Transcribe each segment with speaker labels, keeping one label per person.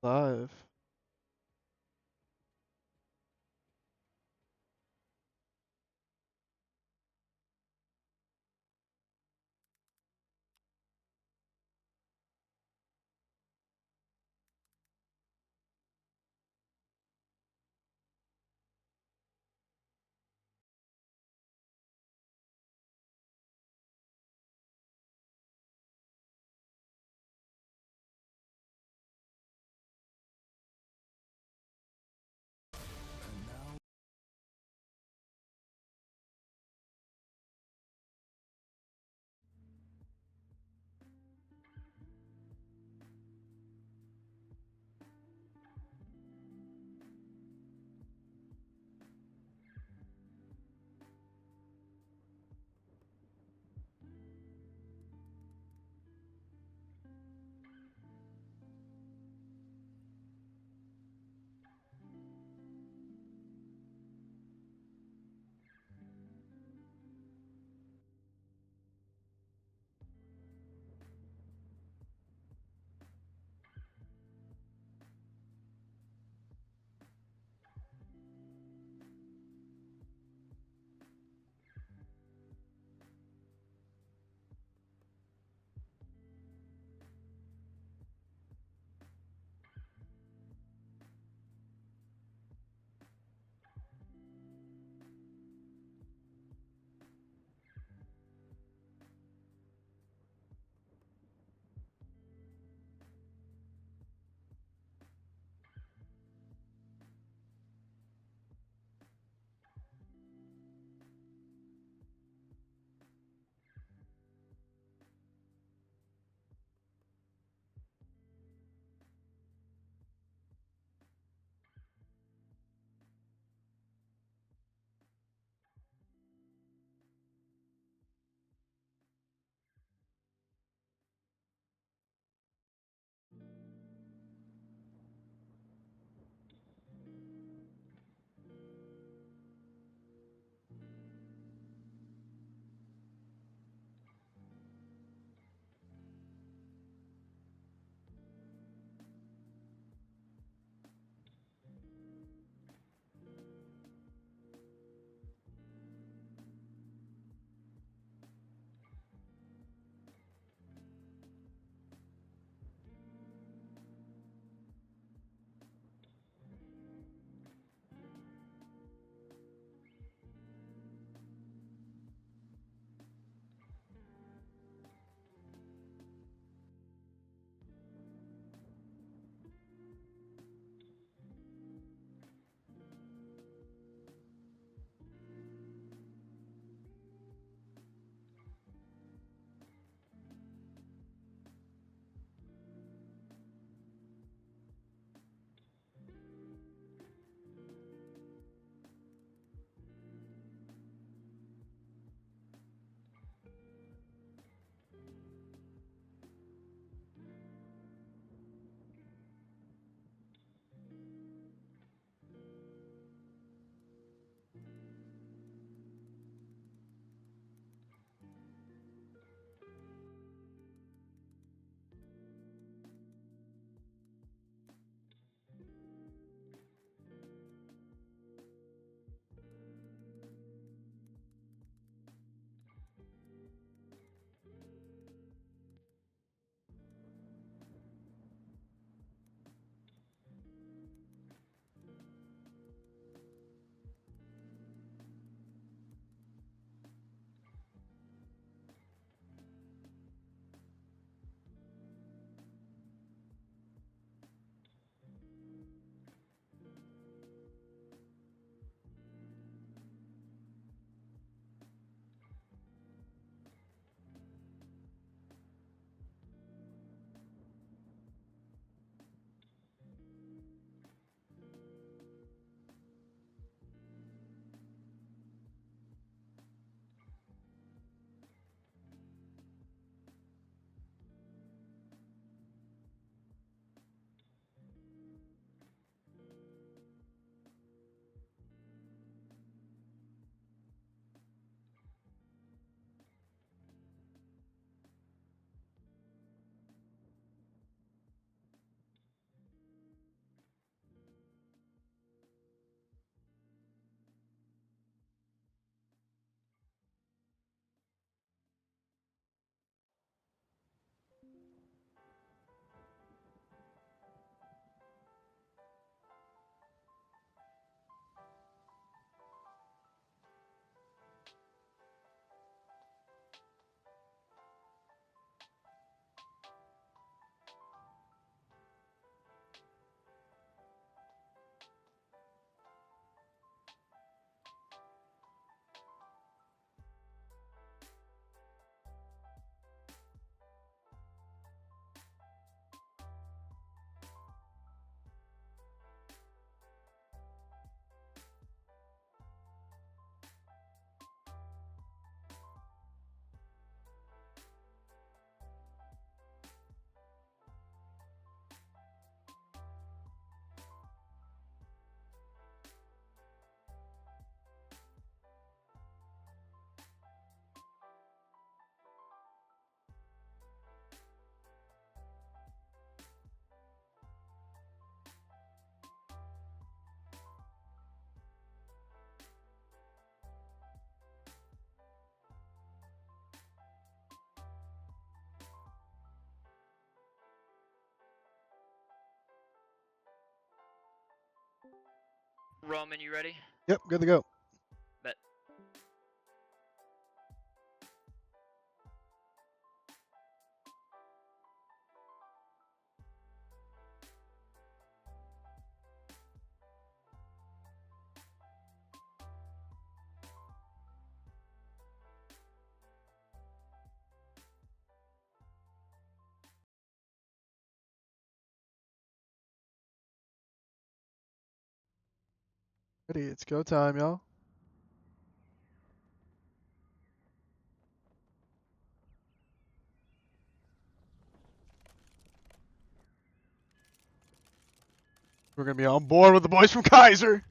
Speaker 1: Live. Roman, you ready?
Speaker 2: Yep, good to go.
Speaker 1: Bet.
Speaker 2: Ready, it's go time, y'all. We're gonna be on board with the boys from Keiser.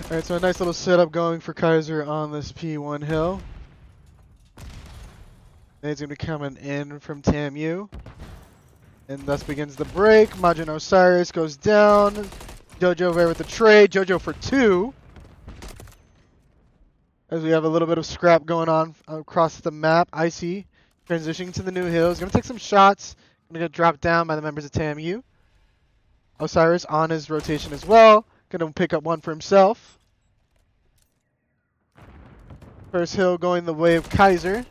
Speaker 2: Alright, so a nice little setup going for Keiser on this P1 hill. Nade's gonna be coming in from TAMU. And thus begins the break. Majin Osiris goes down. JoJo there with the trade. JoJo for 2. As we have a little bit of scrap going on across the map. Icee transitioning to the new hill. He's gonna take some shots. Gonna get dropped down by the members of TAMU. Osiris on his rotation as well. Gonna pick up one for himself. First hill going the way of Keiser.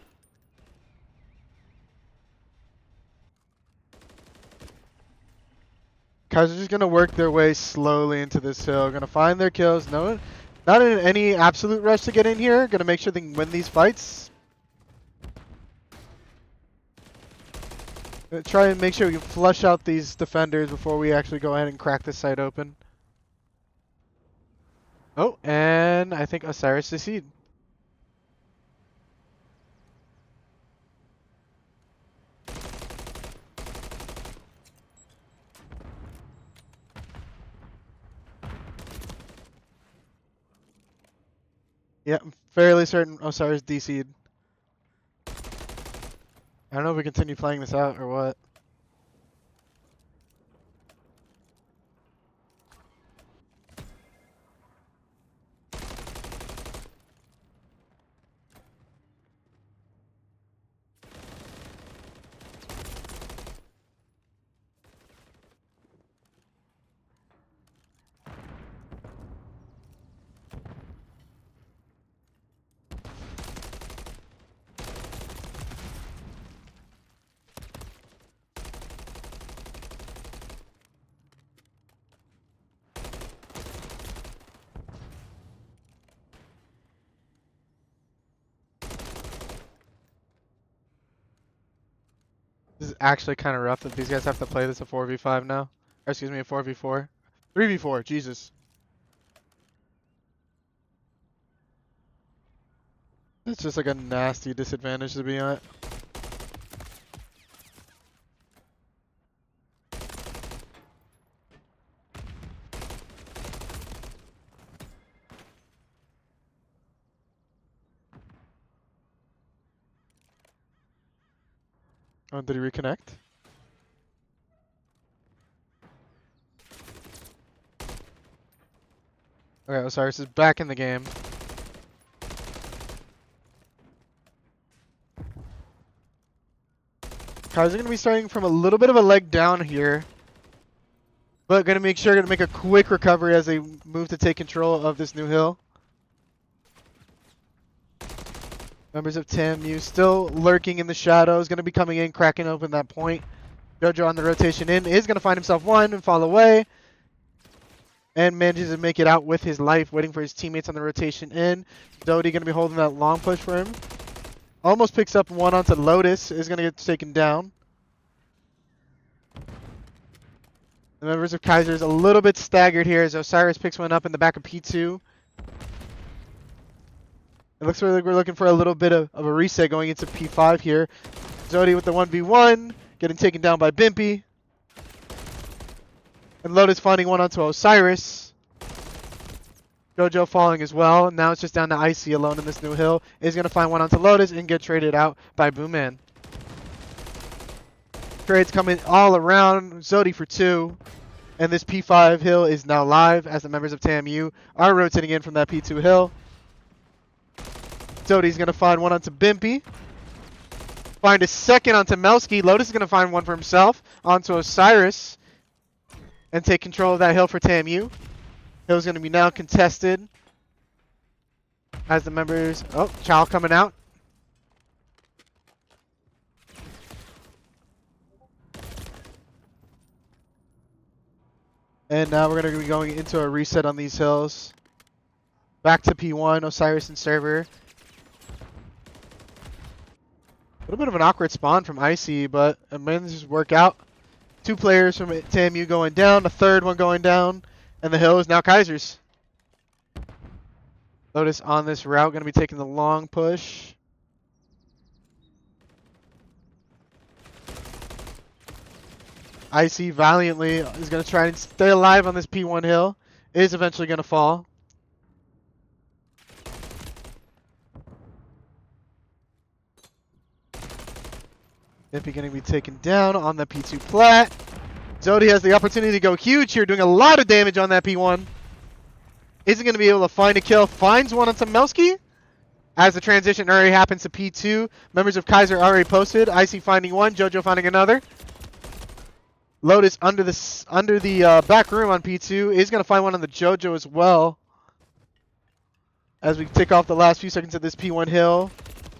Speaker 2: Keiser's just gonna work their way slowly into this hill. Gonna find their kills. No, not in any absolute rush to get in here. Gonna make sure they can win these fights. Gonna try and make sure we can flush out these defenders before we actually go ahead and crack this site open. Oh, and I think Osiris succeeded. Yeah, I'm fairly certain Osiris DC'd. I don't know if we continue playing this out or what. This is actually kind of rough that these guys have to play this a 4v5 now. Or excuse me, a 4v4. 3v4, Jesus. It's just like a nasty disadvantage to be at. Oh, did he reconnect? Okay, Osiris is back in the game. Kaiser's gonna be starting from a little bit of a leg down here. But gonna make sure to make a quick recovery as they move to take control of this new hill. Members of TAMU still lurking in the shadows. Gonna be coming in, cracking open that point. JoJo on the rotation in is gonna find himself one and fall away. And manages to make it out with his life, waiting for his teammates on the rotation in. Zodii gonna be holding that long push for him. Almost picks up one onto Lotus. Is gonna get taken down. The members of Keiser is a little bit staggered here as Osiris picks one up in the back of P2. It looks like we're looking for a little bit of a reset going into P5 here. Zodii with the 1v1, getting taken down by Bimpy. And Lotus finding one onto Osiris. JoJo falling as well. Now it's just down to Icee alone in this new hill. Is going to find one onto Lotus and get traded out by Boomman. Trades coming all around. Zodii for 2. And this P5 hill is now live as the members of TAMIU are rotating in from that P2 hill. Zodii's going to find one onto Bimpy. Find a second onto Melski. Lotus is going to find one for himself onto Osiris. And take control of that hill for TAMU. Hill's going to be now contested. As the members... Oh, Chow coming out. And now we're going to be going into a reset on these hills. Back to P1, Osiris and server. A little bit of an awkward spawn from Icee, but it manages to work out. 2 players from TAMU going down, a third one going down, and the hill is now Keiser's. Lotus on this route, going to be taking the long push. Icee valiantly is going to try and stay alive on this P1 hill. Is eventually going to fall. Bimpy going to be taken down on the P2 plat. Zodii has the opportunity to go huge here, doing a lot of damage on that P1. Isn't going to be able to find a kill. Finds one on some Melski. As the transition already happens to P2. Members of Keiser already posted. Icee finding one. JoJo finding another. Lotus under the back room on P2 is going to find one on the JoJo as well. As we tick off the last few seconds of this P1 hill.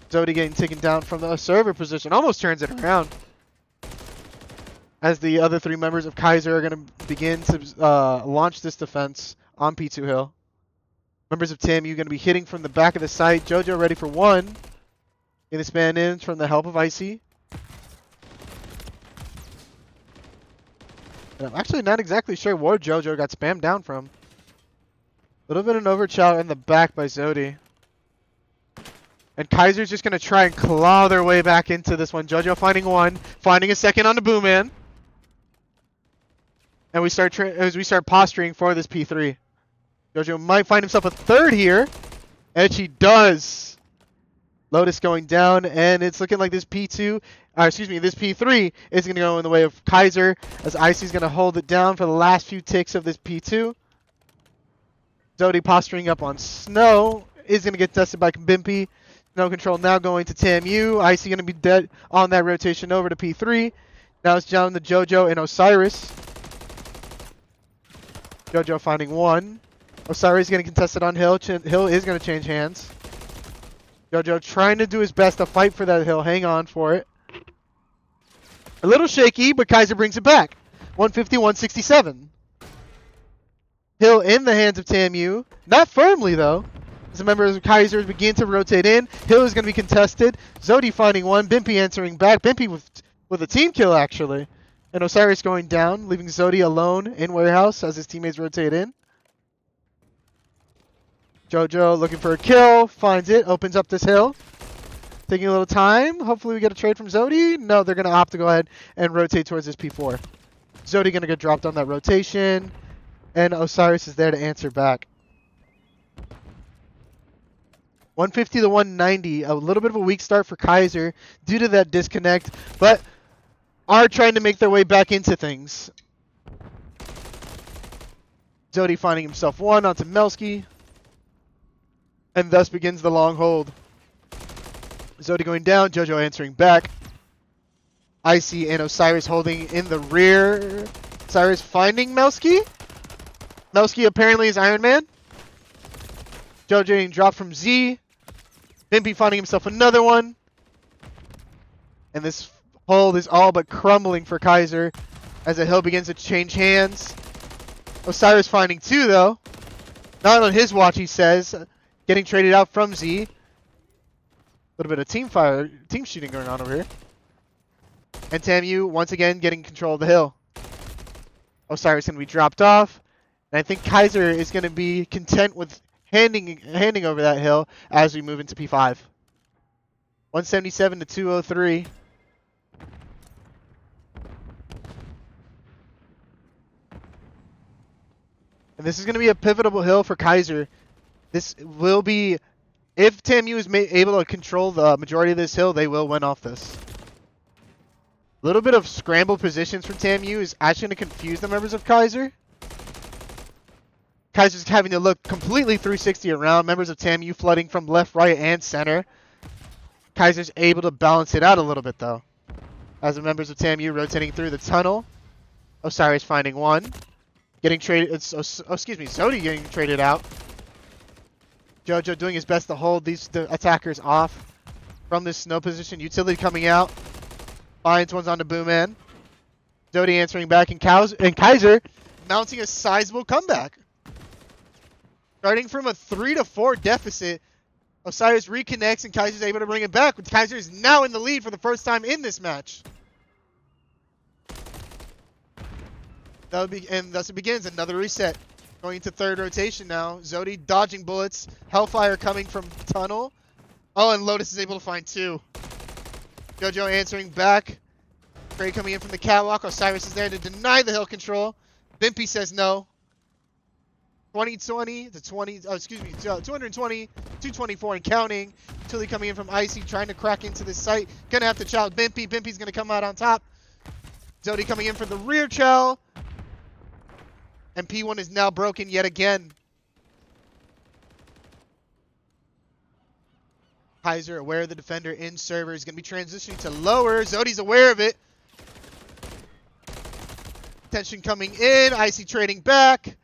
Speaker 2: Zodii getting taken down from the server position. Almost turns it around. As the other 3 members of Keiser are going to begin to launch this defense on P2 hill. Members of TAMU going to be hitting from the back of the site. JoJo ready for one. Going to span in from the help of Icee. And I'm actually not exactly sure where JoJo got spammed down from. A little bit of an overchow in the back by Zodii. And Keiser's just going to try and claw their way back into this one. JoJo finding one. Finding a second on the Boomman. And we start posturing for this P3. JoJo might find himself a third here. And she does. Lotus going down. And it's looking like this P2... this P3 is going to go in the way of Keiser. As Icee's going to hold it down for the last few ticks of this P2. Zodii posturing up on Snow. Is going to get tested by Bimpy. No control now going to TAMU. Icee going to be dead on that rotation over to P3. Now it's down to JoJo and Osiris. JoJo finding one. Osiris getting contested on Hill. Hill is going to change hands. JoJo trying to do his best to fight for that Hill. Hang on for it. A little shaky, but Keiser brings it back. 150-167. Hill in the hands of TAMU. Not firmly, though. As the members of Keiser begin to rotate in. Hill is going to be contested. Zodii finding one. Bimpy answering back. Bimpy with a team kill, actually. And Osiris going down, leaving Zodii alone in warehouse as his teammates rotate in. JoJo looking for a kill. Finds it. Opens up this hill. Taking a little time. Hopefully we get a trade from Zodii. No, they're going to opt to go ahead and rotate towards this P4. Zodii going to get dropped on that rotation. And Osiris is there to answer back. 150-190, a little bit of a weak start for Keiser due to that disconnect, but are trying to make their way back into things. Zodii finding himself one onto Melski, and thus begins the long hold. Zodii going down, JoJo answering back. Icee and Osiris holding in the rear. Osiris finding Melski. Melski apparently is Iron Man. JoJo getting dropped from Z. Bimpy finding himself another one. And this hold is all but crumbling for Keiser as the hill begins to change hands. Osiris finding two, though. Not on his watch, he says. Getting traded out from Z. A little bit of team shooting going on over here. And TAMU once again getting control of the hill. Osiris going to be dropped off. And I think Keiser is going to be content with handing over that hill as we move into P5. 177 to 203. And this is going to be a pivotal hill for Keiser. This will be, if TAMU is able to control the majority of this hill, they will win off this. A little bit of scramble positions from TAMU is actually going to confuse the members of Keiser. Kaiser's having to look completely 360 around. Members of TAMU flooding from left, right, and center. Kaiser's able to balance it out a little bit, though. As the members of TAMU rotating through the tunnel. Osiris finding one. Getting traded. Zodii getting traded out. JoJo doing his best to hold the attackers off from this snow position. Utility coming out. Finds one's on the boom end. Zodii answering back, and Keiser mounting a sizable comeback. Starting from a 3-4 deficit, Osiris reconnects and Kaiser's able to bring it back. Keiser is now in the lead for the first time in this match. And thus it begins. Another reset. Going into third rotation now. Zodii dodging bullets. Hellfire coming from tunnel. Oh, and Lotus is able to find two. JoJo answering back. Trey coming in from the catwalk. Osiris is there to deny the hill control. Bimpy says no. 220 to 20. Oh, excuse me. 220, 224 and counting. Utility coming in from Icee, trying to crack into this site. Gonna have to chow Bimpy. Bimpy's gonna come out on top. Zodii coming in for the rear chow. And P1 is now broken yet again. Keiser aware of the defender in server is going to be transitioning to lower. Zodii's aware of it. Tension coming in. Icee trading back.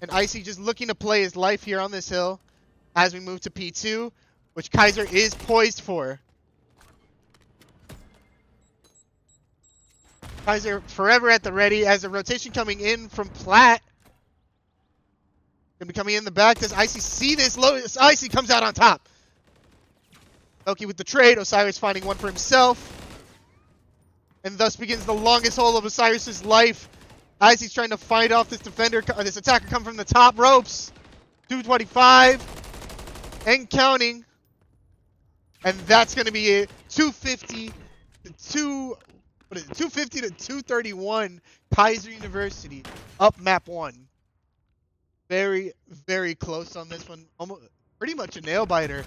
Speaker 2: And Icee just looking to play his life here on this hill as we move to P2, which Keiser is poised for. Keiser forever at the ready as a rotation coming in from Platt. Gonna be coming in the back. Does Icee see this? Icee comes out on top. Oki with the trade. Osiris finding one for himself. And thus begins the longest hole of Osiris's life. Icee's trying to fight off this defender, this attacker coming from the top ropes. 225 and counting. And that's gonna be it. 250 to 231. Keiser University up map 1. Very, very close on this one. Almost, pretty much a nail biter.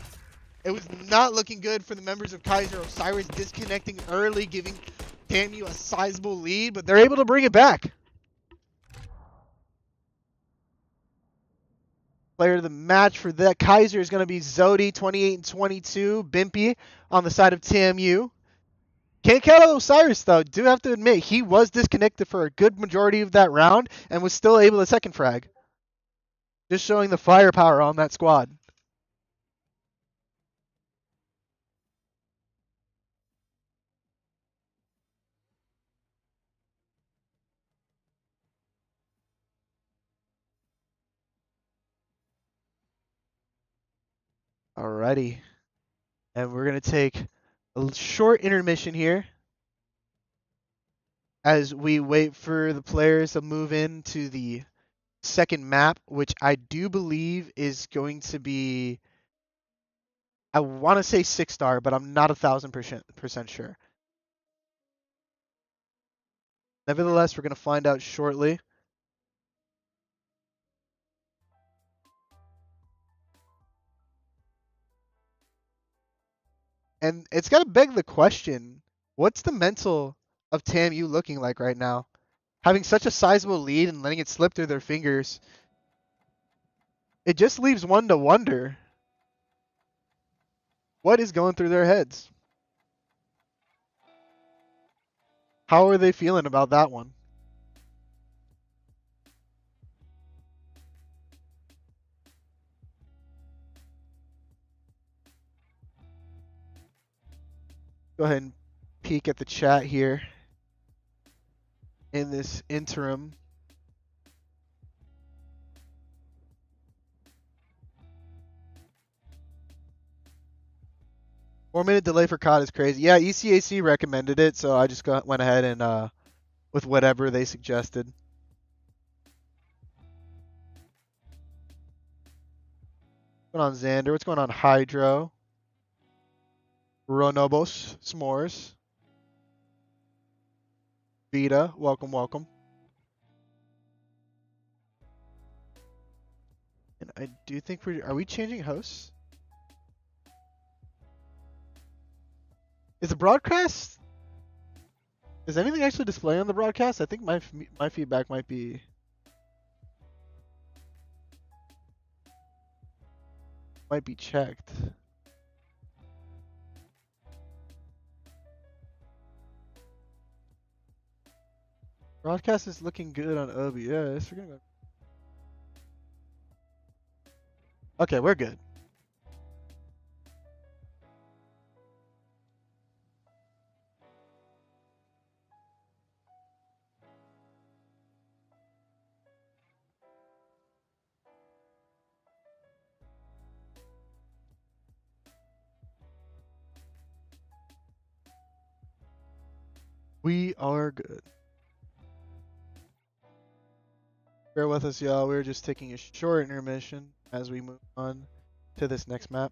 Speaker 2: It was not looking good for the members of Keiser. Osiris disconnecting early, giving TAMU a sizable lead, but they're able to bring it back. Player of the match for that Keiser is going to be Zodii, 28 and 22. Bimpy on the side of TAMU. Can't count out Osiris, though. Do have to admit, he was disconnected for a good majority of that round and was still able to second frag. Just showing the firepower on that squad. Alrighty. And we're going to take a short intermission here as we wait for the players to move into the second map, which I do believe is going to be, I want to say 6-star, but I'm not 1,000% sure. Nevertheless, we're going to find out shortly. And it's got to beg the question, what's the mental of TAMU looking like right now? Having such a sizable lead and letting it slip through their fingers. It just leaves one to wonder. What is going through their heads? How are they feeling about that one? Go ahead and peek at the chat here in this interim. Four-minute delay for COD is crazy. Yeah, ECAC recommended it, so I just went ahead and with whatever they suggested. What's going on, Xander? What's going on, Hydro? Ronobos, S'mores. Vita, welcome, welcome. And I do think are we changing hosts? Is the broadcast? Is anything actually displaying on the broadcast? I think my feedback might be checked. Broadcast is looking good on OBS. Okay, we're good. We are good. Bear with us, y'all. We're just taking a short intermission as we move on to this next map.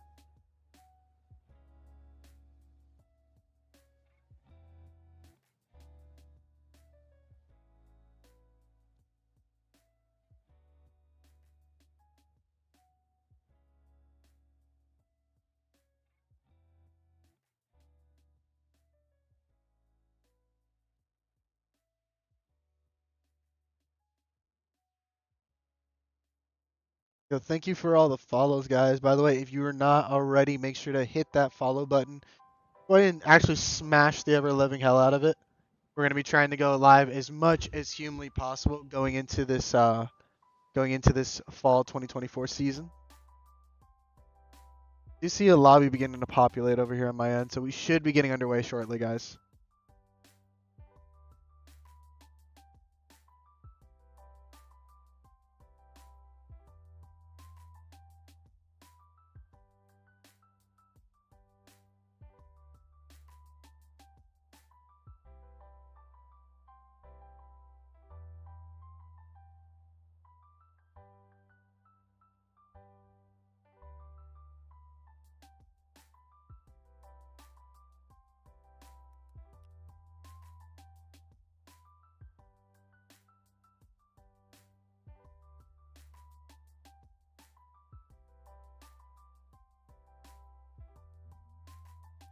Speaker 2: Yo, thank you for all the follows, guys. By the way, if you are not already, make sure to hit that follow button. Go ahead and actually smash the ever-living hell out of it. We're gonna be trying to go live as much as humanly possible going into this fall 2024 season. You see a lobby beginning to populate over here on my end, so we should be getting underway shortly, guys.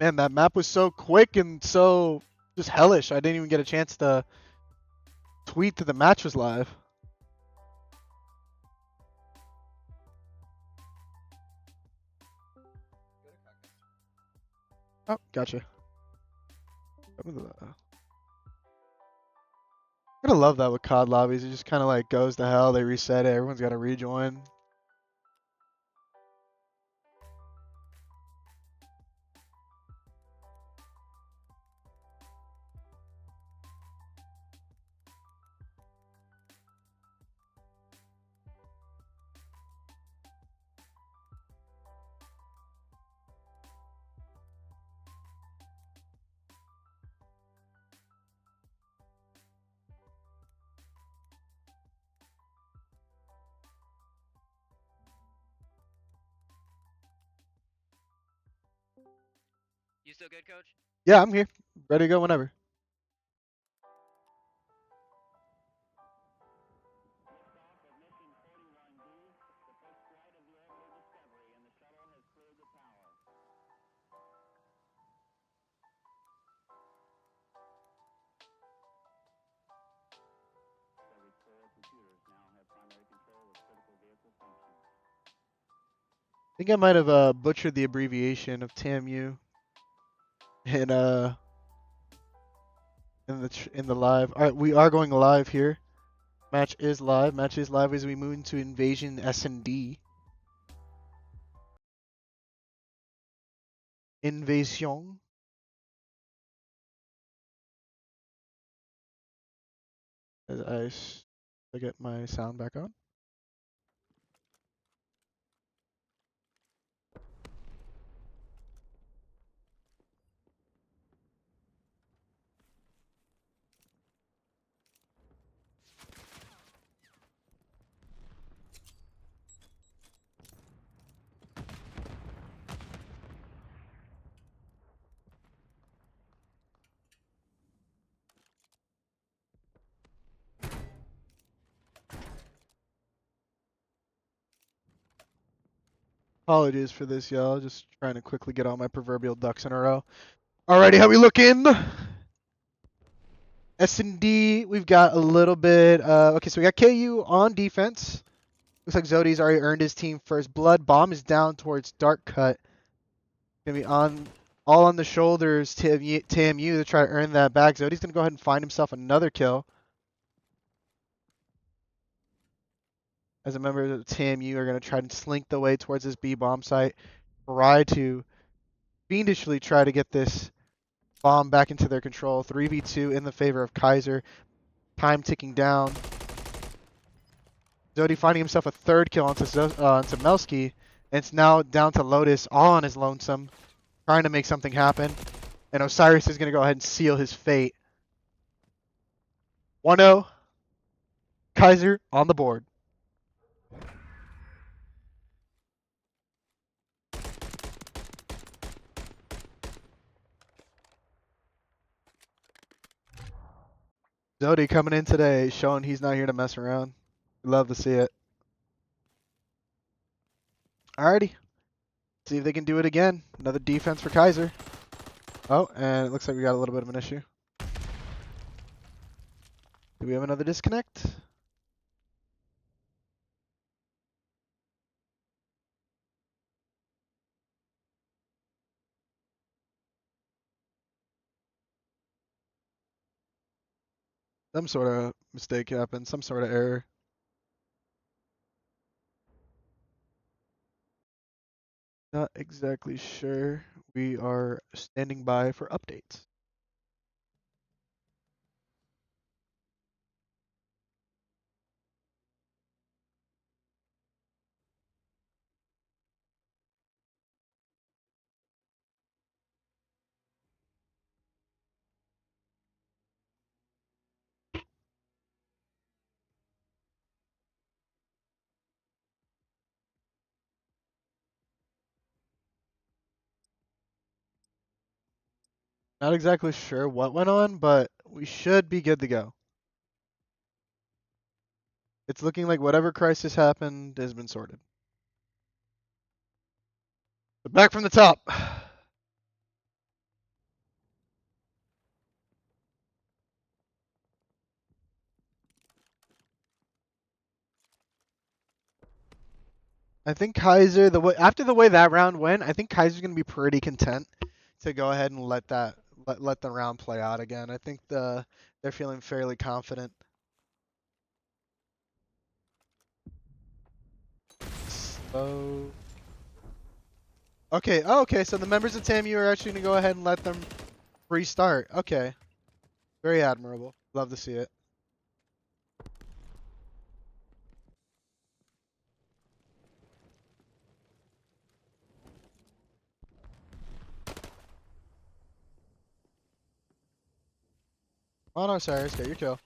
Speaker 2: Man, that map was so quick and so just hellish. I didn't even get a chance to tweet that the match was live. Oh, gotcha. I'm gonna love that with COD lobbies. It just kind of like goes to hell. They reset it. Everyone's got to rejoin.
Speaker 1: You still good, Coach?
Speaker 2: Yeah, I'm here. Ready to go whenever. I think I might have butchered the abbreviation of TAMU in in the live. All right, we are going live here. Match is live. Match is live as we move into Invasion S&D. Invasion. As I get my sound back on. Apologies for this, y'all. Just trying to quickly get all my proverbial ducks in a row. Alrighty, how we looking? S&D, we've got a little bit. Okay, so we got KU on defense. Looks like Zodii's already earned his team first blood. Bomb is down towards Dark Cut. Gonna be all on the shoulders to TAMU to try to earn that back. Zodii's gonna go ahead and find himself another kill. As a member of TAMU are gonna try to slink the way towards this B bomb site. Try to fiendishly try to get this bomb back into their control. 3v2 in the favor of Keiser. Time ticking down. Zodii finding himself a third kill onto Melski. And it's now down to Lotus all on his lonesome, trying to make something happen. And Osiris is going to go ahead and seal his fate. 1-0. Keiser on the board. Zodii coming in today, showing he's not here to mess around. Love to see it. Alrighty. See if they can do it again. Another defense for Keiser. Oh, and it looks like we got a little bit of an issue. Do we have another disconnect? Some sort of mistake happened, some sort of error. Not exactly sure. We are standing by for updates. Not exactly sure what went on, but we should be good to go. It's looking like whatever crisis happened has been sorted. But back from the top. I think Keiser, after the way that round went, I think Kaiser's gonna be pretty content to go ahead and let the round play out again. I think they're feeling fairly confident. So okay, oh, okay, so the members of TAMU are actually gonna go ahead and let them restart. Okay. Very admirable. Love to see it. Oh no, Osiris, get your kill.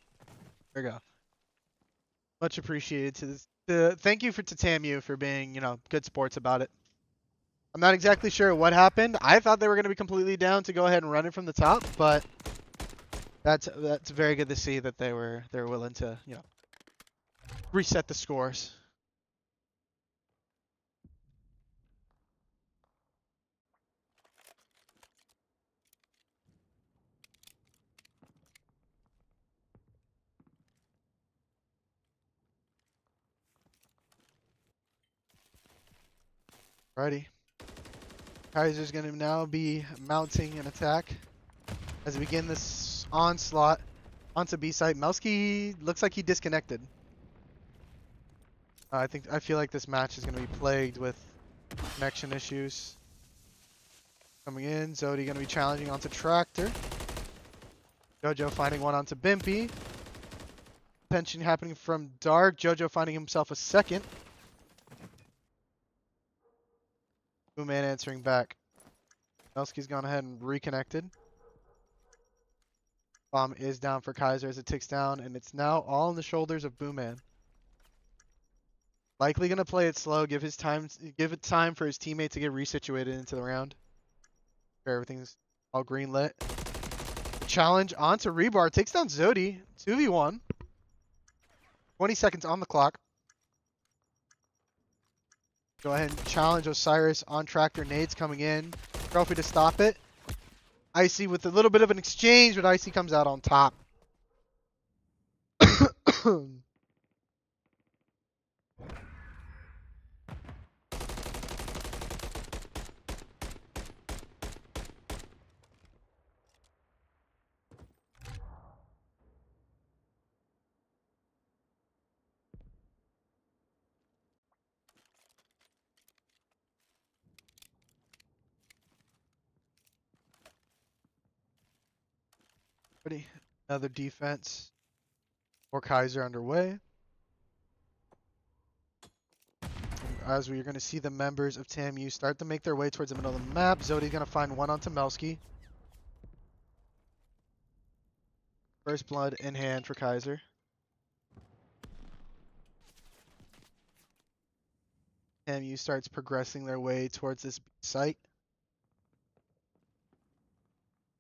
Speaker 2: There you go. Much appreciated thank you to TAMU for being, good sports about it. I'm not exactly sure what happened. I thought they were going to be completely down to go ahead and run it from the top, but that's very good to see that they're willing to, reset the scores. Righty. Kaiser's going to now be mounting an attack as we begin this onslaught onto B site. Melski looks like he disconnected. I feel like this match is going to be plagued with connection issues. Coming in, Zodii going to be challenging onto Tractor. JoJo finding one onto Bimpy. Tension happening from Dark. JoJo finding himself a second. Booman answering back. Melski's gone ahead and reconnected. Bomb is down for Keiser as it ticks down, and it's now all on the shoulders of Booman. Likely gonna play it slow, give it time for his teammate to get resituated into the round. Sure, everything's all green lit. Challenge onto Rebar, takes down Zodii, 2v1. 20 seconds on the clock. Go ahead and challenge Osiris on tractor nades coming in. Trophy to stop it. Icee with a little bit of an exchange, but Icee comes out on top. Ready? Another defense. Or Keiser underway. As we're going to see the members of TAMU start to make their way towards the middle of the map. Zodii's going to find one on Tamelski. First blood in hand for Keiser. TAMU starts progressing their way towards this site.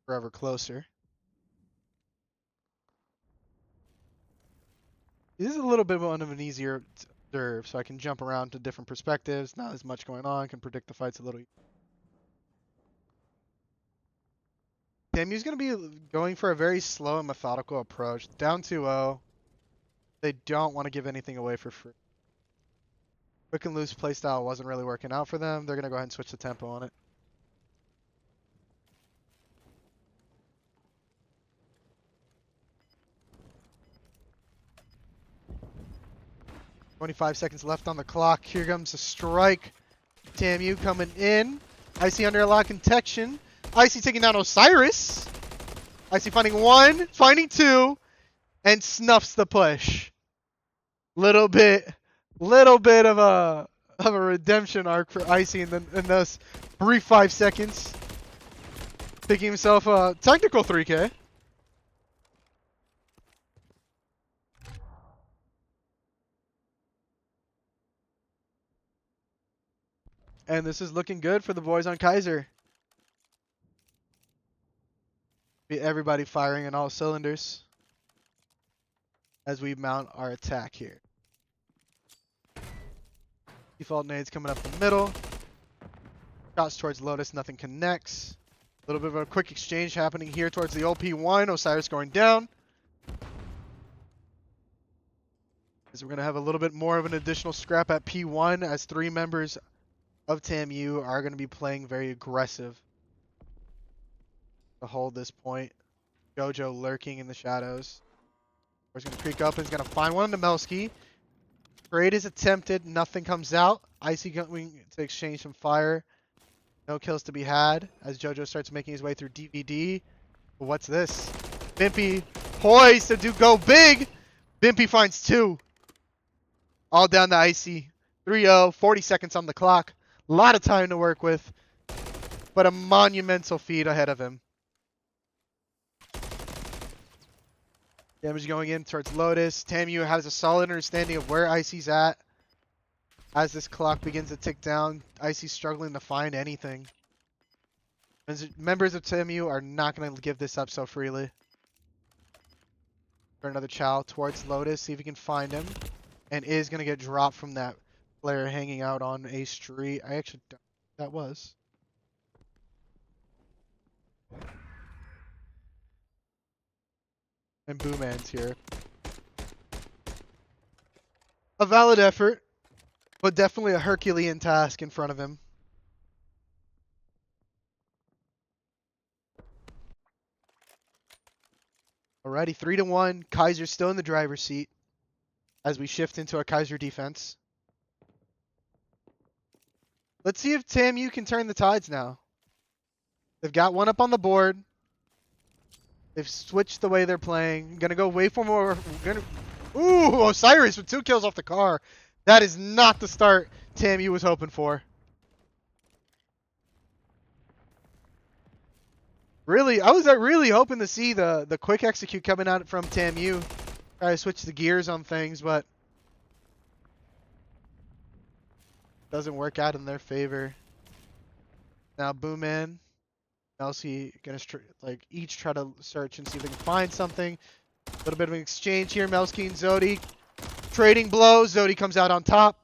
Speaker 2: Forever closer. This is a little bit of an easier observe, so I can jump around to different perspectives. Not as much going on. Can predict the fights a little. TAMU's going to be going for a very slow and methodical approach. Down 2-0. They don't want to give anything away for free. Quick and loose playstyle wasn't really working out for them. They're going to go ahead and switch the tempo on it. "25 seconds left on the clock. Here comes a strike. TAMU coming in. Icee under a lock and detection. Icee taking down Osiris. Icee finding one, finding two, and snuffs the push. Little bit of a redemption arc for Icee in those brief 5 seconds. Picking himself a technical 3K. And this is looking good for the boys on Keiser. Everybody firing on all cylinders as we mount our attack here. Default nades coming up the middle. Shots towards Lotus, nothing connects. A little bit of a quick exchange happening here towards the OP1. Osiris going down. As we're going to have a little bit more of an additional scrap at P1 as 3 members of TAMU are going to be playing very aggressive to hold this point. JoJo lurking in the shadows. He's going to creep up and he's going to find one on Tamelski. Trade is attempted. Nothing comes out. Icee going to exchange some fire. No kills to be had as JoJo starts making his way through DVD. But what's this? Bimpy poised to go big. Bimpy finds 2. All down to Icee. 3-0. 40 seconds on the clock. A lot of time to work with. But a monumental feat ahead of him. Damage going in towards Lotus. TAMU has a solid understanding of where Icee's at. As this clock begins to tick down, Icee's struggling to find anything. Members of TAMU are not going to give this up so freely. For another chow towards Lotus, see if he can find him. And is going to get dropped from that player hanging out on a street. I actually don't know who that was. And Booman's here. A valid effort, but definitely a Herculean task in front of him. Alrighty, 3-1. Keiser still in the driver's seat as we shift into a Keiser defense. Let's see if TAMU can turn the tides now. They've got one up on the board. They've switched the way they're playing. Gonna go way for more. Ooh, Osiris with 2 kills off the car. That is not the start TAMU was hoping for. Really, I was really hoping to see the quick execute coming out from TAMU. Try to switch the gears on things, but doesn't work out in their favor. Now Booman. Melski gonna each try to search and see if they can find something. A little bit of an exchange here. Melski and Zodii trading blows. Zodii comes out on top.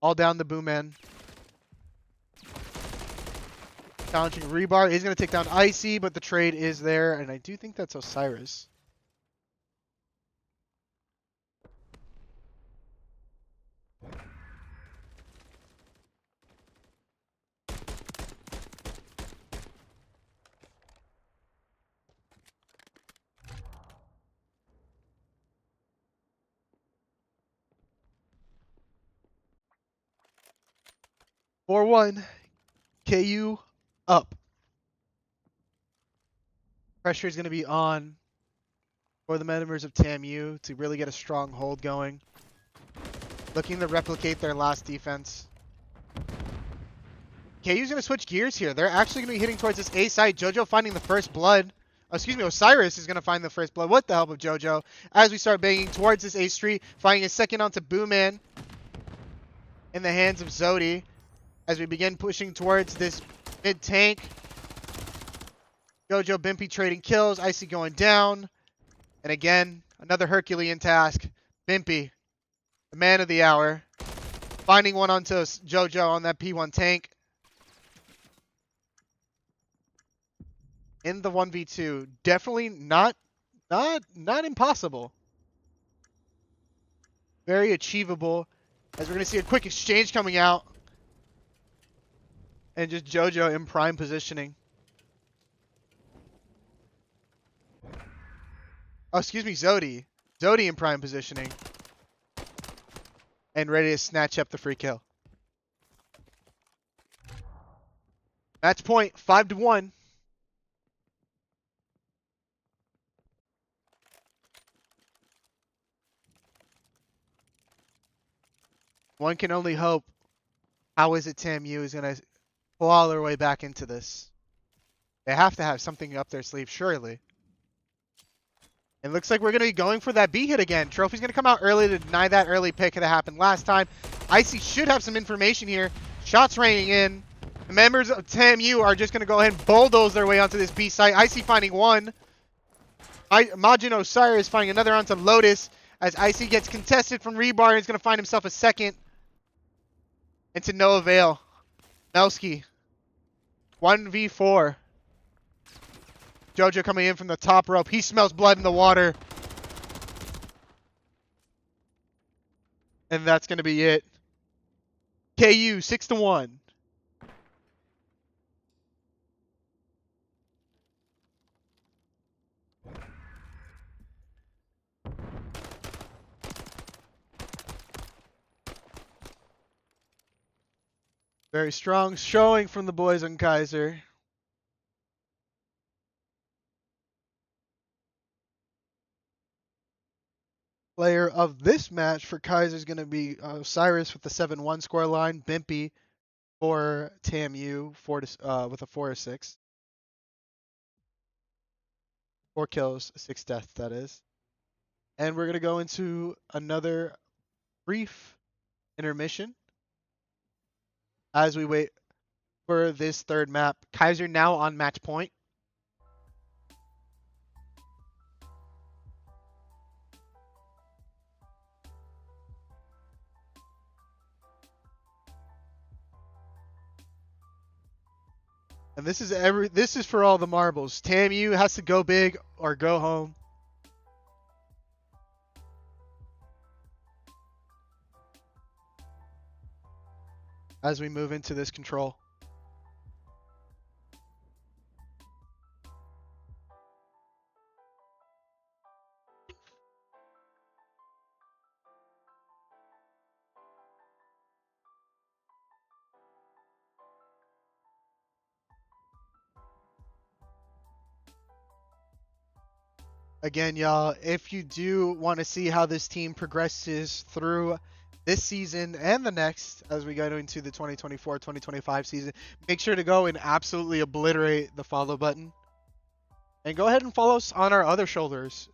Speaker 2: All down the boom man. Challenging rebar. He's going to take down Icee, but the trade is there. And I do think that's Osiris. Four one. KU up. Pressure is going to be on for the members of TAMU to really get a strong hold going. Looking to replicate their last defense. KU's going to switch gears here. They're actually going to be hitting towards this A site. JoJo finding the first blood. Excuse me, Osiris is going to find the first blood with the help of JoJo. As we start banging towards this A street, finding a second onto Booman in the hands of Zodii. As we begin pushing towards this mid tank. JoJo Bimpy trading kills. Icee going down. And again, another Herculean task. Bimpy, the man of the hour. Finding one onto JoJo on that P1 tank. In the 1v2. Definitely not impossible. Very achievable. As we're going to see a quick exchange coming out. And just JoJo in prime positioning. Oh, excuse me, Zodii. Zodii in prime positioning. And ready to snatch up the free kill. Match point, 5-1. One can only hope. How is it TAMU is going to claw their way back into this? They have to have something up their sleeve, surely. It looks like we're going to be going for that B hit again. Trophy's going to come out early to deny that early pick that happened last time. Icee should have some information here. Shots raining in. The members of TAMU are just going to go ahead and bulldoze their way onto this B site. Icee finding one. Majin Osiris finding another onto Lotus. As Icee gets contested from rebar, he's going to find himself a second. And to no avail. Melski. 1v4. JoJo coming in from the top rope. He smells blood in the water. And that's going to be it. KU 6-1. Very strong showing from the boys on Keiser. Player of this match for Kaiser is going to be Osiris with the 7-1 scoreline. Bimpy for TAMU with a 4-6. 4 kills, 6 deaths, that is. And we're going to go into another brief intermission as we wait for this third map. Kaiser now on match point. And this is for all the marbles. TAMU has to go big or go home. As we move into this control. Again, y'all, if you do want to see how this team progresses through this season and the next as we go into the 2024-2025 season, make sure to go and absolutely obliterate the follow button. And go ahead and follow us on our other socials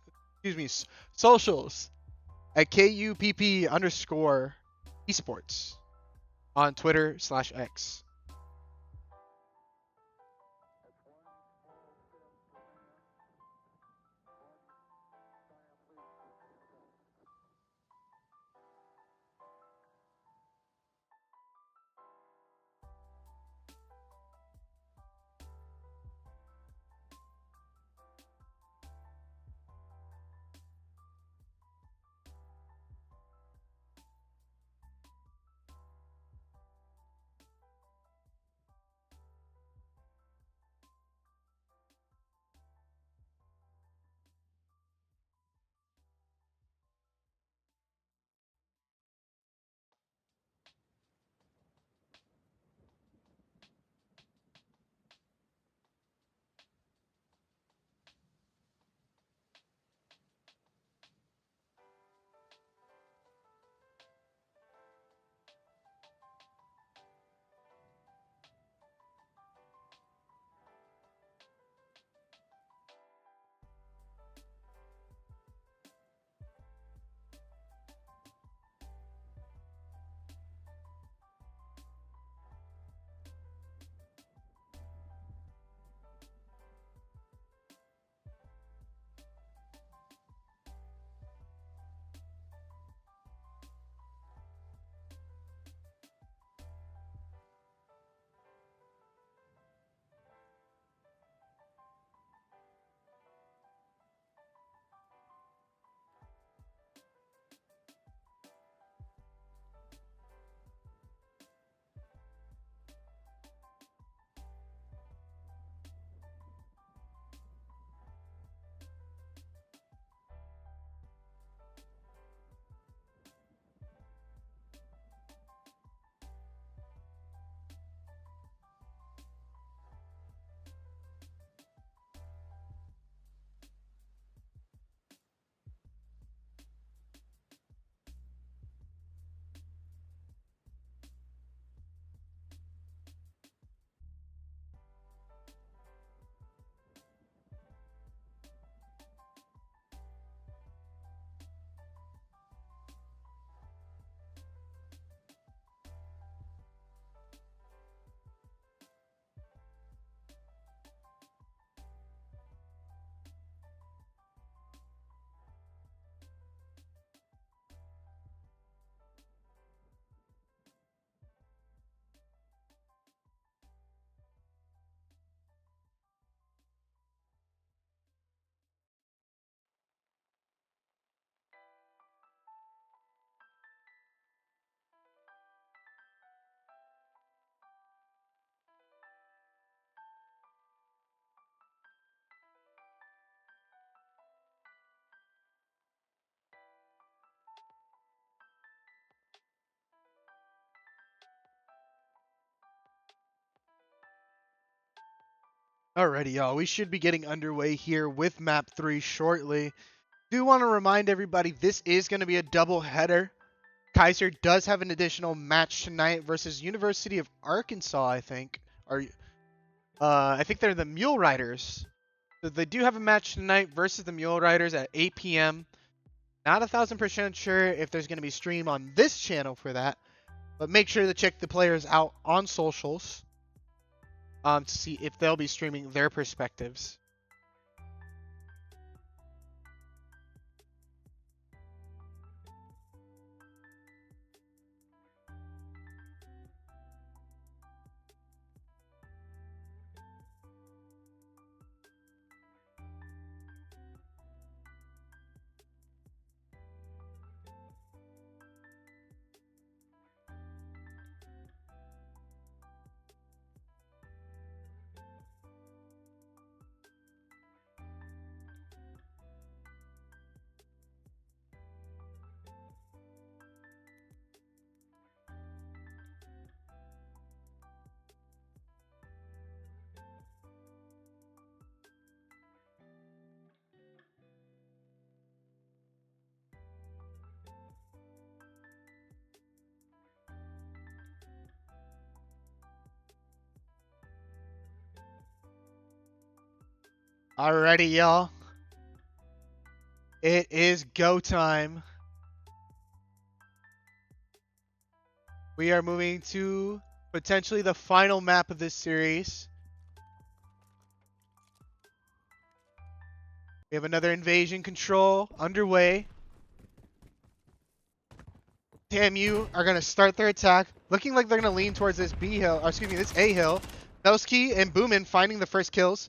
Speaker 2: at KUPP_esports on Twitter/X. Alrighty, y'all. We should be getting underway here with map 3 shortly. Do want to remind everybody this is going to be a double header. Keiser does have an additional match tonight versus University of Arkansas, I think. I think they're the Mule Riders. So they do have a match tonight versus the Mule Riders at 8 p.m. Not 1,000% sure if there's going to be stream on this channel for that, but make sure to check the players out on socials to see if they'll be streaming their perspectives. Alrighty, y'all. It is go time. We are moving to potentially the final map of this series. We have another invasion control underway. TAMU are going to start their attack. Looking like they're going to lean towards this B hill, or excuse me, this A hill. Icee and Boomin finding the first kills.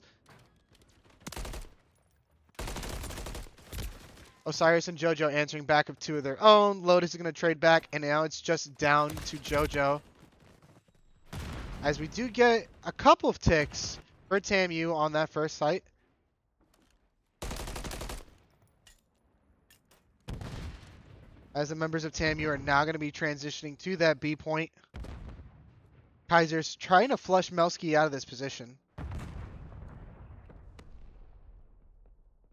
Speaker 2: Osiris and JoJo answering back of 2 of their own. Lotus is going to trade back, and now it's just down to JoJo. As we do get a couple of ticks for TAMU on that first site. As the members of TAMU are now going to be transitioning to that B point. Keiser's trying to flush Melski out of this position.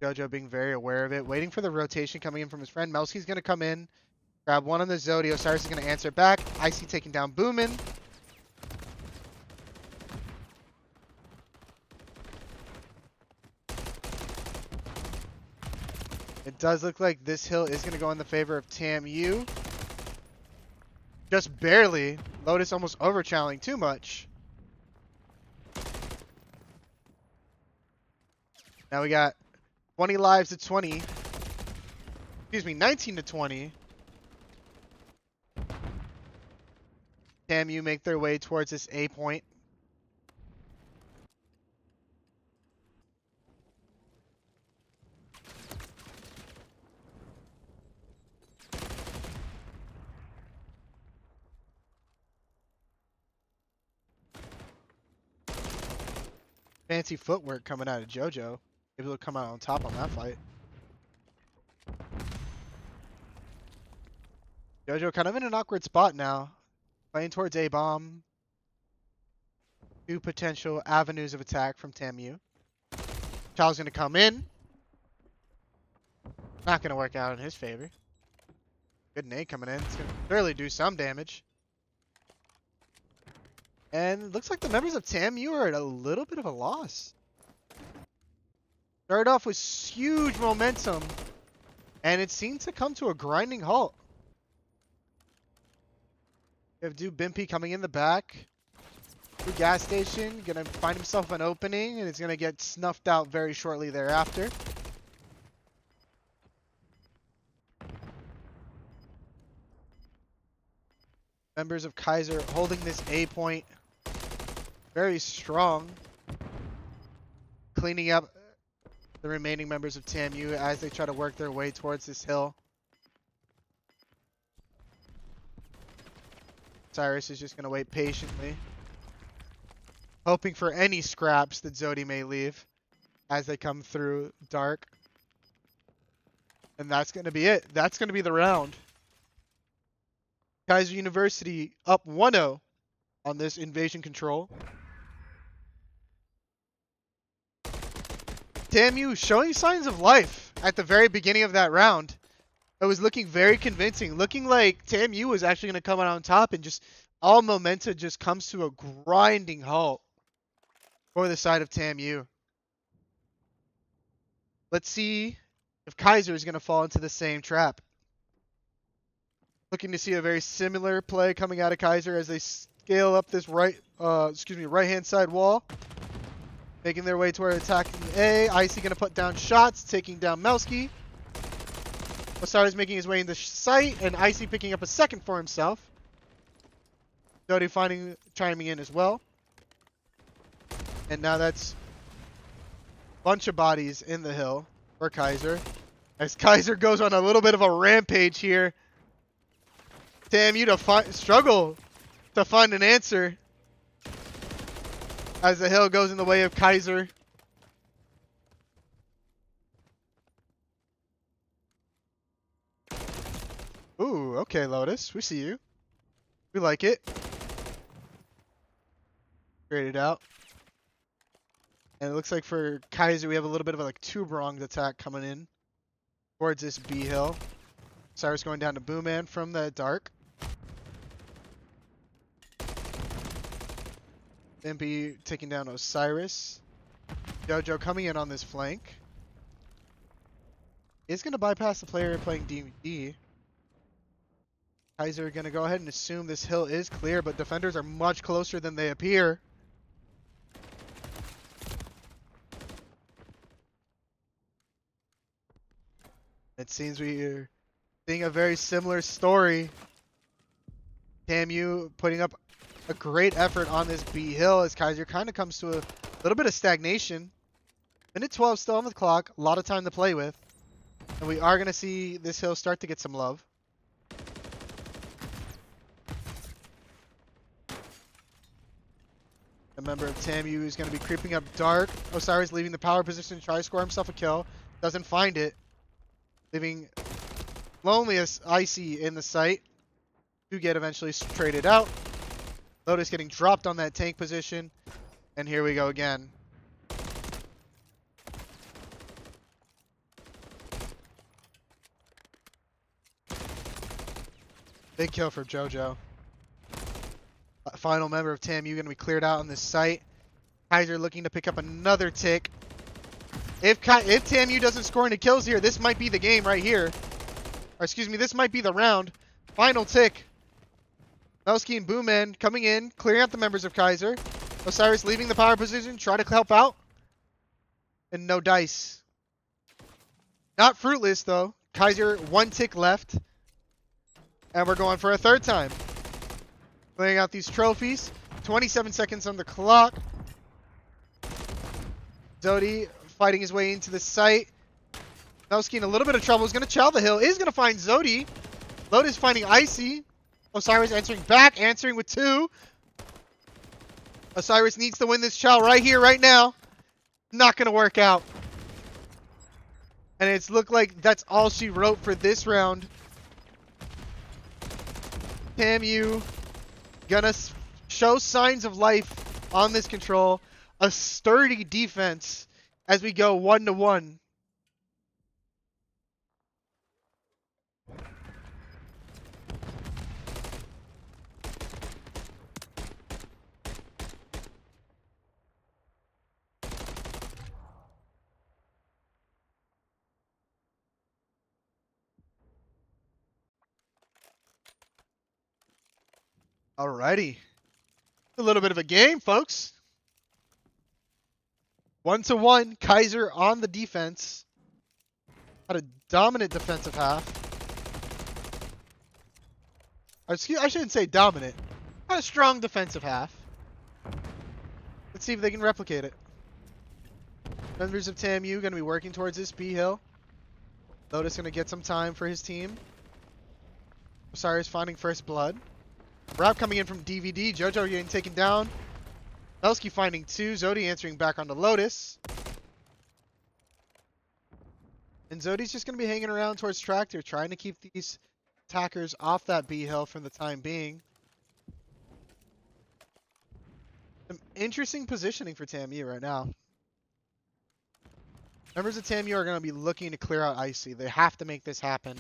Speaker 2: JoJo being very aware of it, waiting for the rotation coming in from his friend. Melski's going to come in, grab one on the Zodii. Osiris is going to answer back. Icee taking down Boomin. It does look like this hill is going to go in the favor of TAMU. Just barely. Lotus almost over-channeling too much. Now we got 20 lives to 20. Excuse me, 19 to 20. TAMU make their way towards this A point. Fancy footwork coming out of JoJo. Able to come out on top on that fight. JoJo kind of in an awkward spot now. Playing towards A-bomb. 2 potential avenues of attack from TAMU. Child's going to come in. Not going to work out in his favor. Good nade coming in. It's going to clearly do some damage. And it looks like the members of TAMU are at a little bit of a loss. Started off with huge momentum, and it seems to come to a grinding halt. We have Dude Bimpy coming in the back. The gas station, gonna find himself an opening, and it's gonna get snuffed out very shortly thereafter. Members of Keiser holding this A point very strong. Cleaning up the remaining members of TAMU as they try to work their way towards this hill. Osiris is just going to wait patiently, hoping for any scraps that Zodii may leave as they come through dark. And that's going to be it. That's going to be the round. Keiser University up 1-0 on this invasion control. TAMU showing signs of life at the very beginning of that round. It was looking very convincing, looking like TAMU was actually going to come out on top, and just all momentum just comes to a grinding halt for the side of TAMU. Let's see if Keiser is going to fall into the same trap. Looking to see a very similar play coming out of Keiser as they scale up this right-hand side wall. Making their way toward attacking A. Icee going to put down shots, taking down Melski. Osiris making his way into sight, and Icee picking up a second for himself. Zodii chiming in as well. And now that's a bunch of bodies in the hill for Keiser. As Keiser goes on a little bit of a rampage here. TAMU to struggle to find an answer as the hill goes in the way of Keiser. Ooh, okay, Lotus. We see you. We like it. Graded out. And it looks like for Keiser, we have a little bit of a two-pronged attack coming in towards this B hill. Osiris going down to Booman from the dark. MP taking down Osiris. JoJo coming in on this flank. Is going to bypass the player playing DVD. Keiser going to go ahead and assume this hill is clear, but defenders are much closer than they appear. It seems we are seeing a very similar story. TAMU putting up a great effort on this B hill as Keiser kind of comes to a little bit of stagnation. Minute 12 still on the clock, a lot of time to play with. And we are going to see this hill start to get some love. A member of TAMU is going to be creeping up dark. Osiris leaving the power position to try to score himself a kill. Doesn't find it. Leaving loneliest Icee in the site to get eventually traded out. Lotus getting dropped on that tank position. And here we go again. Big kill for JoJo. Final member of TAMU going to be cleared out on this site. Keiser looking to pick up another tick. If TAMU doesn't score any kills here, this might be the game right here. Or excuse me, this might be the round. Final tick. Melski and Booman coming in, clearing out the members of Keiser. Osiris leaving the power position, try to help out. And no dice. Not fruitless though. Keiser, one tick left. And we're going for a third time. Clearing out these trophies. 27 seconds on the clock. Zodii fighting his way into the site. Melski in a little bit of trouble. Is going to chow the hill. Is going to find Zodii. Lotus finding Icee. Osiris answering back. Answering with 2. Osiris needs to win this chow right here, right now. Not going to work out. And it's looked like that's all she wrote for this round. TAMU gonna show signs of life on this control. A sturdy defense as we go 1-1. Alrighty. A little bit of a game, folks. 1-1. Keiser on the defense. Had a dominant defensive half. I shouldn't say dominant. Had a strong defensive half. Let's see if they can replicate it. Members of TAMU going to be working towards this B hill. Lotus going to get some time for his team. Osiris finding first blood. Rap coming in from DVD. JoJo getting taken down. Melski finding 2. Zodii answering back onto Lotus. And Zodii's just going to be hanging around towards Tractor, trying to keep these attackers off that B hill for the time being. Some interesting positioning for TAMU right now. Members of TAMU are going to be looking to clear out Icee. They have to make this happen.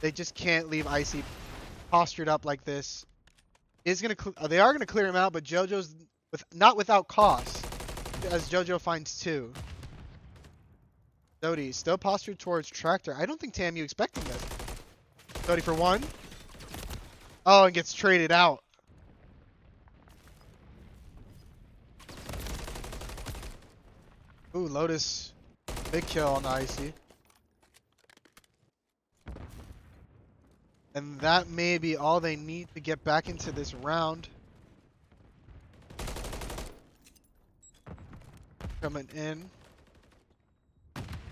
Speaker 2: They just can't leave Icee postured up like this. They are going to clear him out, but JoJo's not without cost, as JoJo finds 2. Zodii still postured towards Tractor. I don't think TAMU expecting this. Zodii for 1. Oh, and gets traded out. Ooh, Lotus. Big kill on the Icee. And that may be all they need to get back into this round. Coming in.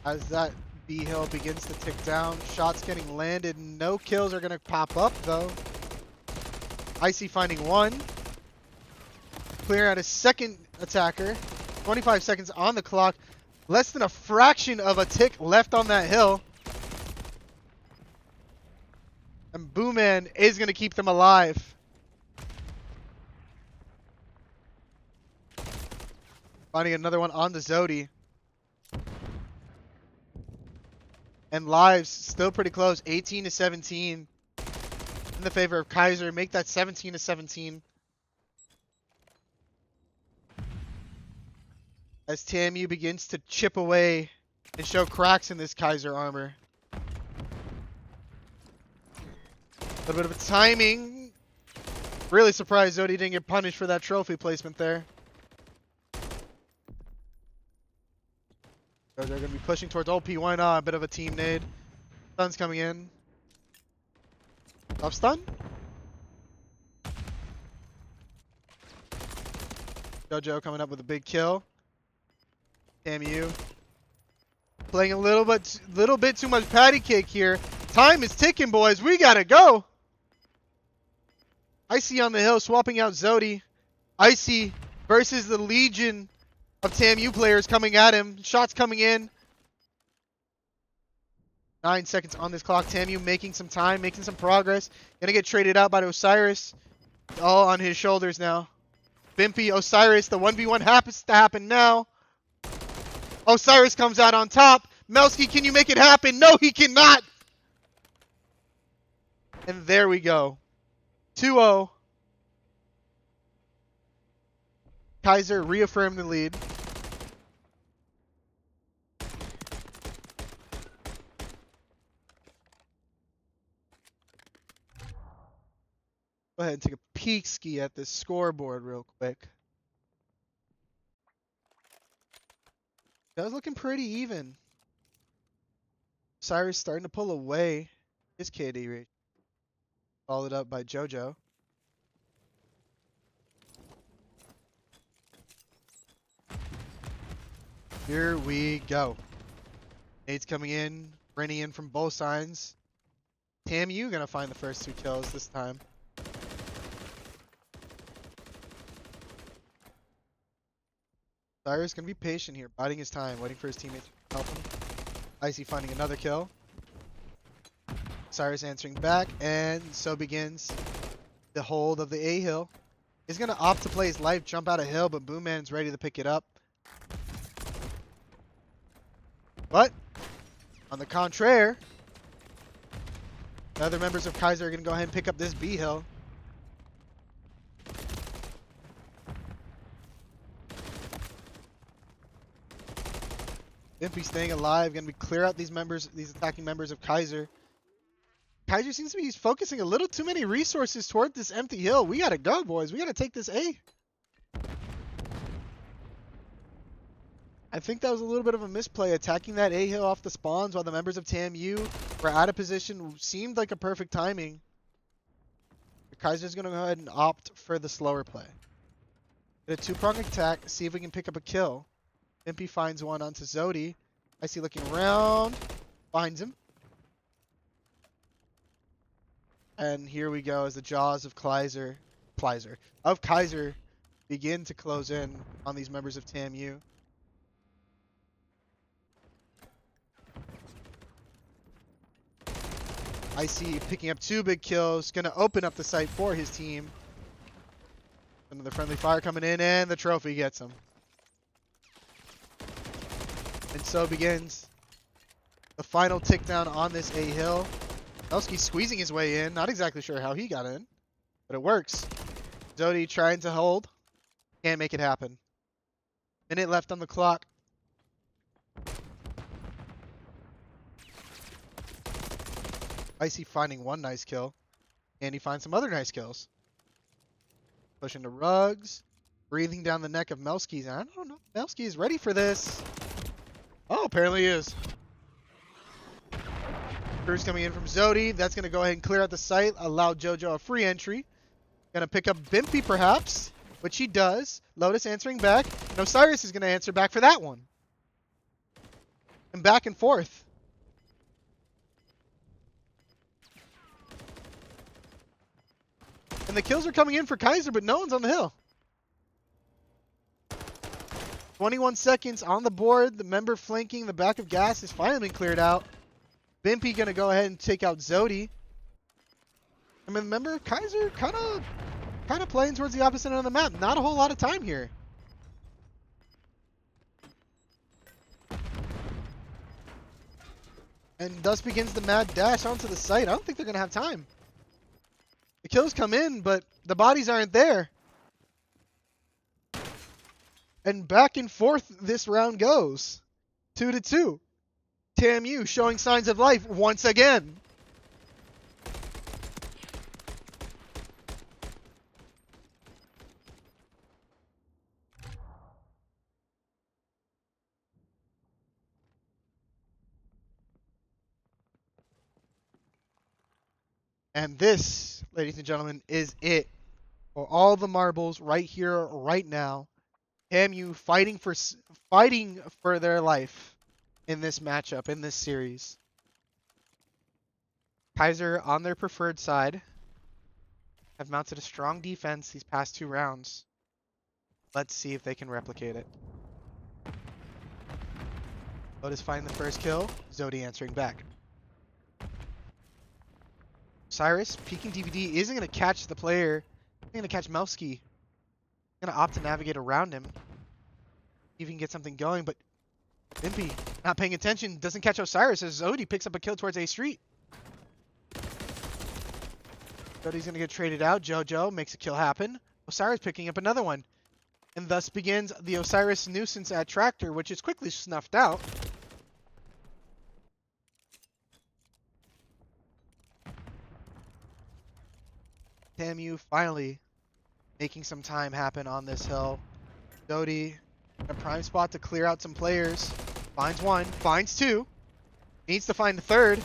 Speaker 2: As that B hill begins to tick down. Shots getting landed. No kills are going to pop up though. Icee finding 1. Clear out his second attacker. 25 seconds on the clock. Less than a fraction of a tick left on that hill. And Booman is going to keep them alive. Finding another one on the Zodii. And lives still pretty close. 18 to 17 in the favor of Keiser. Make that 17 to 17. As TAMU begins to chip away and show cracks in this Keiser armor. A little bit of a timing. Really surprised Zodii didn't get punished for that trophy placement there. So they're going to be pushing towards OP. Why not? A bit of a team nade. Stun's coming in. Up stun. JoJo coming up with a big kill. TAMU playing a little bit too much patty cake here. Time is ticking, boys. We gotta go. Icee on the hill, swapping out Zodii. Icee versus the legion of TAMU players coming at him. Shots coming in. 9 seconds on this clock. TAMU making some time, making some progress. Gonna get traded out by Osiris. All on his shoulders now. Bimpy, Osiris, the 1v1 happens to happen now. Osiris comes out on top. Melski, can you make it happen? No, he cannot. And there we go. 2-0. Keiser reaffirmed the lead. Go ahead and take a peek ski at this scoreboard real quick. That was looking pretty even. Osiris starting to pull away his KD rate. Followed up by JoJo. Here we go. Nades coming in, raining in from both sides. TAMU gonna find the first 2 kills this time. Osiris gonna be patient here, biding his time, waiting for his teammates to help him. Icee finding another kill. Osiris answering back, and so begins the hold of the A hill. He's gonna opt to play his life, jump out a hill, but Boomman's ready to pick it up. But on the contraire, the other members of Keiser are gonna go ahead and pick up this B hill. Bimpy staying alive, gonna be clear out these attacking members of Keiser. Keiser seems to be focusing a little too many resources toward this empty hill. We gotta go, boys. We gotta take this A. I think that was a little bit of a misplay, attacking that A hill off the spawns while the members of TAMU were out of position. Seemed like a perfect timing. Keiser's gonna go ahead and opt for the slower play. Get a 2-prong attack, see if we can pick up a kill. Bimpy finds one onto Zodii. Icee looking around, finds him. And here we go as the jaws of Keiser begin to close in on these members of TAMU. Icee picking up 2 big kills, gonna open up the site for his team. Another friendly fire coming in, and the trophy gets him. And so begins the final tick down on this A hill. Zodii squeezing his way in. Not exactly sure how he got in, but it works. Zodii trying to hold. Can't make it happen. Minute left on the clock. Icee finding one nice kill. And he finds some other nice kills. Pushing the rugs. Breathing down the neck of Melski. I don't know. Melski is ready for this. Oh, apparently he is. Crew's coming in from Zodii. That's going to go ahead and clear out the site. Allow JoJo a free entry. Going to pick up Bimpy perhaps. Which he does. Lotus answering back. And Osiris is going to answer back for that one. And back and forth. And the kills are coming in for Keiser, but no one's on the hill. 21 seconds on the board. The member flanking the back of gas has finally been cleared out. Bimpy going to go ahead and take out Zodii. I mean, remember, Keiser kind of playing towards the opposite end of the map. Not a whole lot of time here. And thus begins the mad dash onto the site. I don't think they're going to have time. The kills come in, but the bodies aren't there. And back and forth this round goes. 2-2. TAMIU showing signs of life once again. And this, ladies and gentlemen, is it for all the marbles right here, right now. TAMIU fighting for their life in this matchup, in this series. Keiser on their preferred side have mounted a strong defense these past 2 rounds. Let's see if they can replicate it. Lotus finding the first kill. Zodii answering back. Osiris peeking DVD isn't going to catch the player. He's going to catch Melski. Going to opt to navigate around him. See if he can get something going, but Bimpy not paying attention. Doesn't catch Osiris as Zodii picks up a kill towards A Street. Zodii's going to get traded out. JoJo makes a kill happen. Osiris picking up another one. And thus begins the Osiris nuisance at Tractor, which is quickly snuffed out. TAMIU finally making some time happen on this hill. Zodii in a prime spot to clear out some players. Finds one, finds two. Needs to find the third.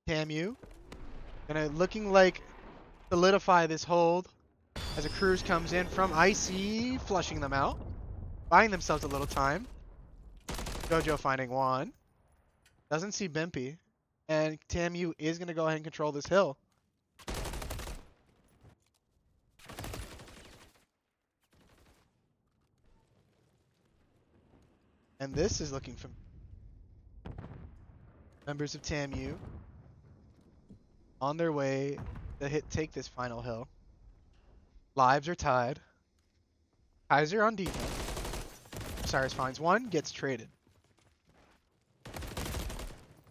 Speaker 2: TAMIU looking like solidify this hold as a cruise comes in from Icee, flushing them out. Buying themselves a little time. JoJo finding one. Doesn't see Bimpy. And TAMIU is going to go ahead and control this hill. And this is looking for members of TAMIU on their way to take this final hill. Lives are tied. Keiser on defense. Osiris finds one, gets traded.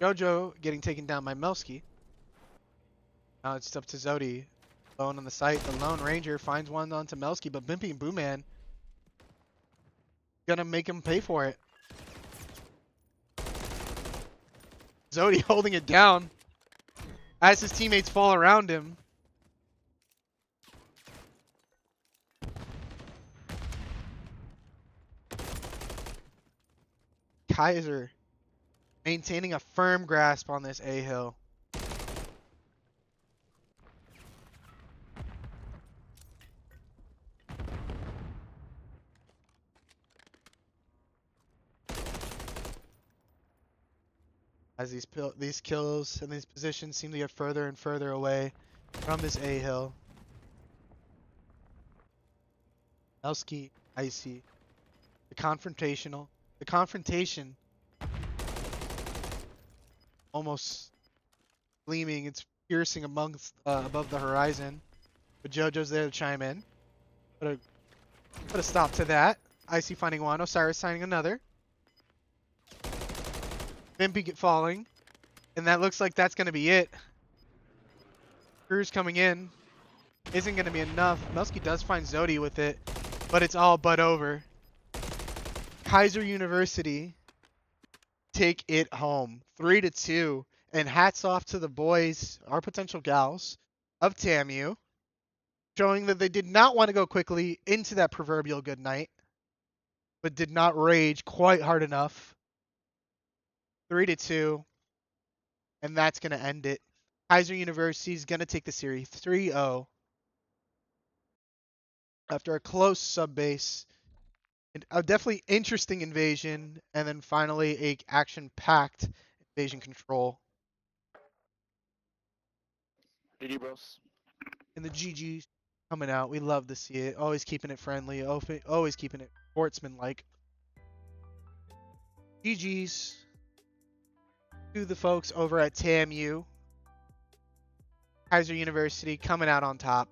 Speaker 2: JoJo getting taken down by Melski. Now it's up to Zodii. Alone on the site. The Lone Ranger finds one onto Melski, but Bimpy and Booman gonna make him pay for it. Zodii holding it down as his teammates fall around him. Keiser maintaining a firm grasp on this A hill. As these kills and these positions seem to get further and further away from this A hill. Melski, Icee. The confrontation almost gleaming, it's piercing above the horizon. But JoJo's there to chime in. Put a stop to that. Icee finding one. Osiris signing another. Vimpy falling. And that looks like that's going to be it. Cruz coming in. Isn't going to be enough. Melski does find Zodii with it. But it's all but over. Keiser University take it home. 3-2. And hats off to the boys, our potential gals, of TAMIU. Showing that they did not want to go quickly into that proverbial good night. But did not rage quite hard enough. 3-2. And that's going to end it. Keiser University is going to take the series 3-0. After a close sub-base. A definitely interesting invasion. And then finally a action-packed invasion control.
Speaker 3: GG, bros.
Speaker 2: And the GG's coming out. We love to see it. Always keeping it friendly. Always keeping it sportsman-like. GG's to the folks over at TAMU. Keiser University coming out on top.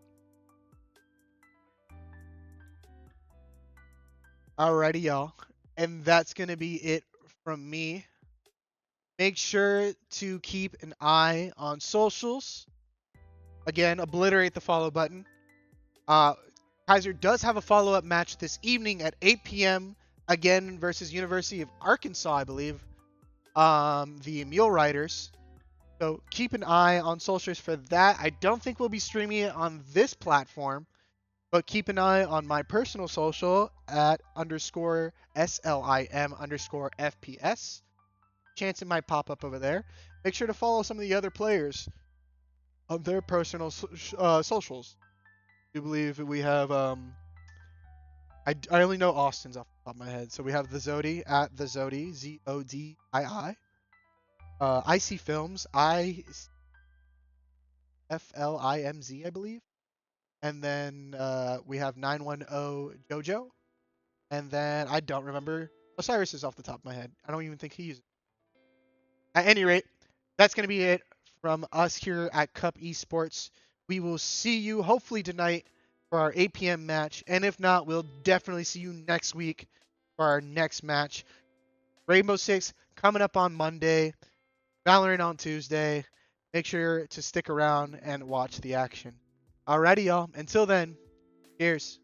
Speaker 2: Alrighty, y'all. And that's going to be it from me. Make sure to keep an eye on socials. Again, obliterate the follow button. Keiser does have a follow-up match this evening at 8 p.m. Again versus University of Arkansas, I believe. The Mule Riders. So keep an eye on socials for that. I don't think we'll be streaming it on this platform. But keep an eye on my personal social at _SLIM_FPS. Chance it might pop up over there. Make sure to follow some of the other players on their personal socials. I do believe we have, I only know Austin's off the top of my head. So we have the Zodii at the Zodii, Zodii. Icee Films, IFLIMZ, I believe. And then we have 910 JoJo. And then I don't remember. Osiris is off the top of my head. I don't even think he uses it. At any rate, that's going to be it from us here at Cup Esports. We will see you hopefully tonight for our 8 p.m. match. And if not, we'll definitely see you next week for our next match. Rainbow Six coming up on Monday. Valorant on Tuesday. Make sure to stick around and watch the action. Alrighty, y'all. Until then, cheers.